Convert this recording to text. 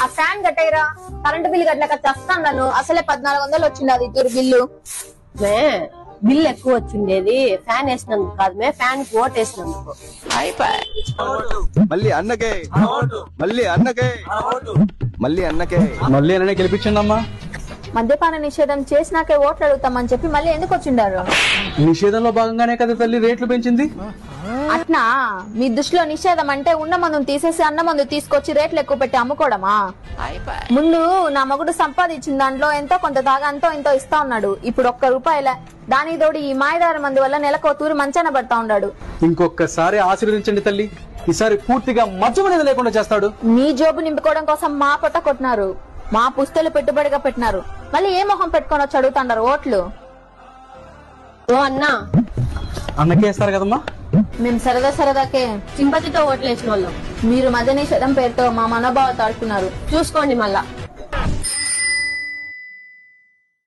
ఆ fan కట్టేరా, current bill కట్టలేక చస్తాను. అసలే 1400 వచ్చింది అది ఇద్దరు బిల్లు. బిల్లు ఎక్కువ వచ్చిండేది ఫ్యాన్ వేసినందుకు కాదు మే, ఫ్యాన్ కి ఓట్ వేసినందుకు. మళ్ళీ అన్నకే మళ్ళీ అన్నకే మళ్ళీ అన్నకే మళ్ళీ అన్ననే గెలిపించండి అమ్మా. మద్యపాన నిషేధం చేసినాకే ఓట్లు అడుగుతామని చెప్పి మళ్ళీ ఎందుకు వచ్చిండారు? నిషేధంలో భాగంగానే కదా తల్లి రేట్లు పెంచింది. అట్నా మీ దృష్టిలో నిషేధం అంటే ఉన్న మందును తీసేసి అన్న మందు తీసుకొచ్చి రేట్లు ఎక్కువ పెట్టి అమ్ముకోవడమా? ముందు నా మగుడు సంపాదించిన దాంట్లో ఎంతో కొంత తాగా అంతో ఎంతో ఇస్తా ఉన్నాడు. ఇప్పుడు ₹1 దానికి తోడు ఈ మాయదారి మందు వల్ల నెలకు తూరి మంచాన పడతా ఉన్నాడు. ఇంకొకసారి ఆశీర్వదించండి తల్లి, ఈసారి పూర్తిగా మద్యం అనేది లేకుండా చేస్తాడు. మీ జోబు నింపుకోవడం కోసం మా పొట్ట కొట్టినారు, మా పుస్తలు పెట్టుబడిగా పెట్టినారు. మళ్ళీ ఏ మొహం పెట్టుకొని వచ్చి అడుగుతాండారు ఓట్లు? ఓ అన్నా, అన్నకే వేస్తారు కదమ్మా. మేము సరదాకే సింపతితో ఓట్లు వేసిన వాళ్ళం. మీరు మద్య నిషేధం పేరుతో మా మనోభావాలు తాడుకున్నారు. చూసుకోండి మళ్ళా.